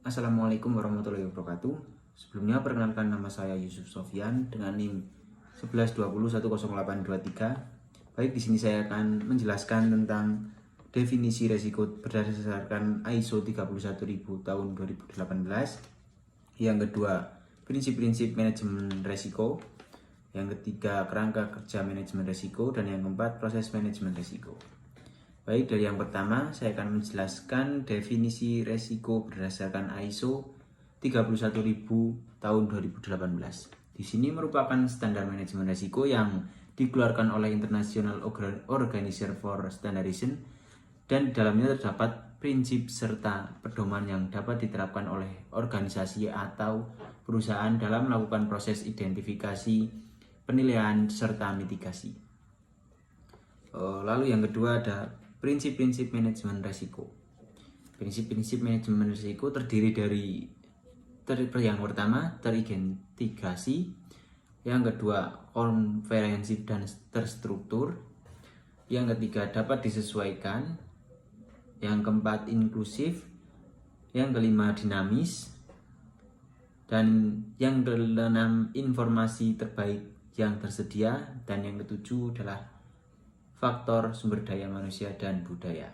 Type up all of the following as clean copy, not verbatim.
Assalamualaikum warahmatullahi wabarakatuh. Sebelumnya perkenalkan, nama saya Yusuf Sofyan dengan NIM 1120108283. Baik, di sini saya akan menjelaskan tentang definisi resiko berdasarkan ISO 31000 tahun 2018. Yang kedua, prinsip-prinsip manajemen resiko. Yang ketiga, kerangka kerja manajemen resiko. Dan yang keempat, proses manajemen resiko. Baik, dari yang pertama saya akan menjelaskan definisi resiko berdasarkan ISO 31000 tahun 2018. Di sini merupakan standar manajemen resiko yang dikeluarkan oleh International Organization for Standardization, dan di dalamnya terdapat prinsip serta pedoman yang dapat diterapkan oleh organisasi atau perusahaan dalam melakukan proses identifikasi, penilaian, serta mitigasi. Lalu yang kedua ada prinsip-prinsip manajemen risiko. Prinsip-prinsip manajemen risiko terdiri dari yang pertama, teridentifikasi, yang kedua, komprehensif dan terstruktur, yang ketiga, dapat disesuaikan, yang keempat, inklusif, yang kelima, dinamis, dan yang keenam, informasi terbaik yang tersedia, dan yang ketujuh adalah faktor sumber daya manusia dan budaya.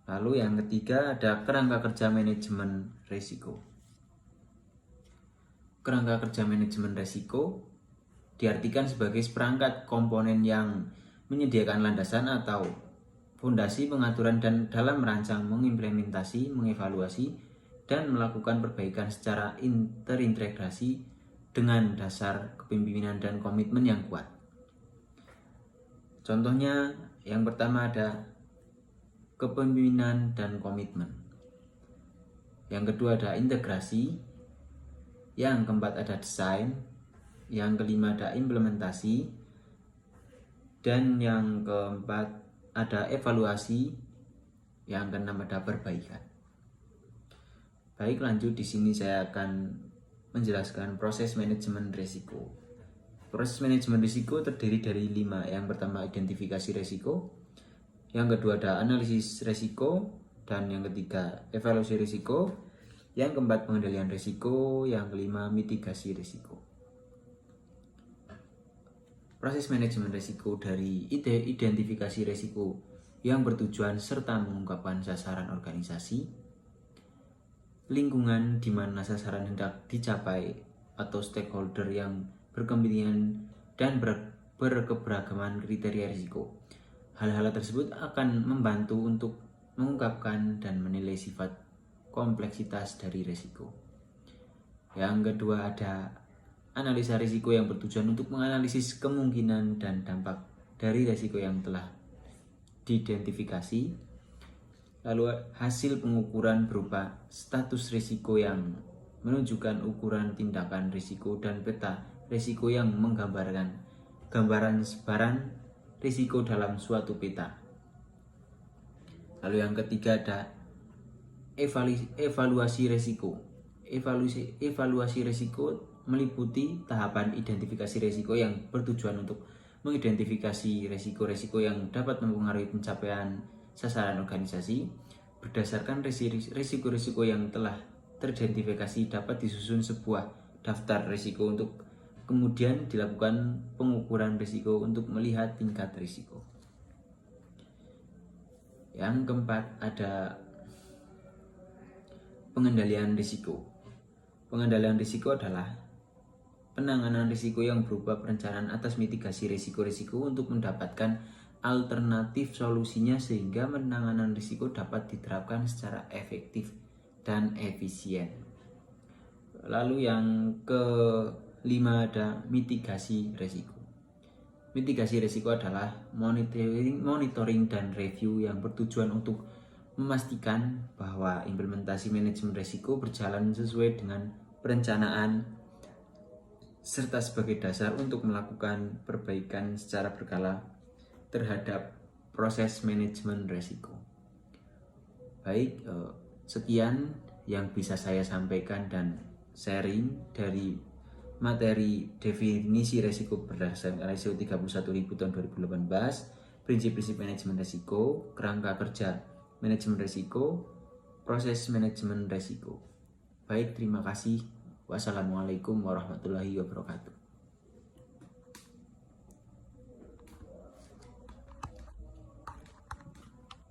Lalu yang ketiga ada kerangka kerja manajemen risiko. Kerangka kerja manajemen risiko diartikan sebagai seperangkat komponen yang menyediakan landasan atau fondasi pengaturan dan dalam merancang, mengimplementasi, mengevaluasi, dan melakukan perbaikan secara terintegrasi dengan dasar kepemimpinan dan komitmen yang kuat. Contohnya yang pertama ada kepemimpinan dan komitmen. Yang kedua ada integrasi. Yang keempat ada desain. Yang kelima ada implementasi. Dan yang keempat ada evaluasi. Yang keenam ada perbaikan. Baik, lanjut, di sini saya akan menjelaskan proses manajemen risiko. Proses manajemen risiko terdiri dari 5. Yang pertama, identifikasi risiko. Yang kedua ada analisis risiko. Dan yang ketiga, evaluasi risiko. Yang keempat, pengendalian risiko. Yang kelima, mitigasi risiko. Proses manajemen risiko dari identifikasi risiko yang bertujuan serta mengungkapkan sasaran organisasi, lingkungan di mana sasaran hendak dicapai, atau stakeholder yang berkepentingan dan berkeberagaman kriteria risiko. Hal-hal tersebut akan membantu untuk mengungkapkan dan menilai sifat kompleksitas dari risiko. Yang kedua ada analisa risiko yang bertujuan untuk menganalisis kemungkinan dan dampak dari risiko yang telah diidentifikasi. Lalu hasil pengukuran berupa status risiko yang menunjukkan ukuran tindakan risiko dan peta risiko yang menggambarkan gambaran sebaran risiko dalam suatu peta. Lalu yang ketiga ada evaluasi risiko. Evaluasi risiko meliputi tahapan identifikasi risiko yang bertujuan untuk mengidentifikasi risiko-risiko yang dapat mempengaruhi pencapaian sasaran organisasi. Berdasarkan risiko-risiko yang telah teridentifikasi dapat disusun sebuah daftar risiko untuk kemudian dilakukan pengukuran risiko untuk melihat tingkat risiko. Yang keempat ada pengendalian risiko. Pengendalian risiko adalah penanganan risiko yang berupa perencanaan atas mitigasi risiko-risiko untuk mendapatkan alternatif solusinya sehingga penanganan risiko dapat diterapkan secara efektif dan efisien. Lalu yang kelima ada mitigasi risiko. Mitigasi risiko adalah monitoring dan review yang bertujuan untuk memastikan bahwa implementasi manajemen risiko berjalan sesuai dengan perencanaan serta sebagai dasar untuk melakukan perbaikan secara berkala terhadap proses manajemen risiko. Baik, sekian yang bisa saya sampaikan dan sharing dari materi definisi risiko berdasarkan ISO 31000 tahun 2018, prinsip-prinsip manajemen risiko, kerangka kerja manajemen risiko, proses manajemen resiko. Baik, terima kasih. Wassalamualaikum warahmatullahi wabarakatuh.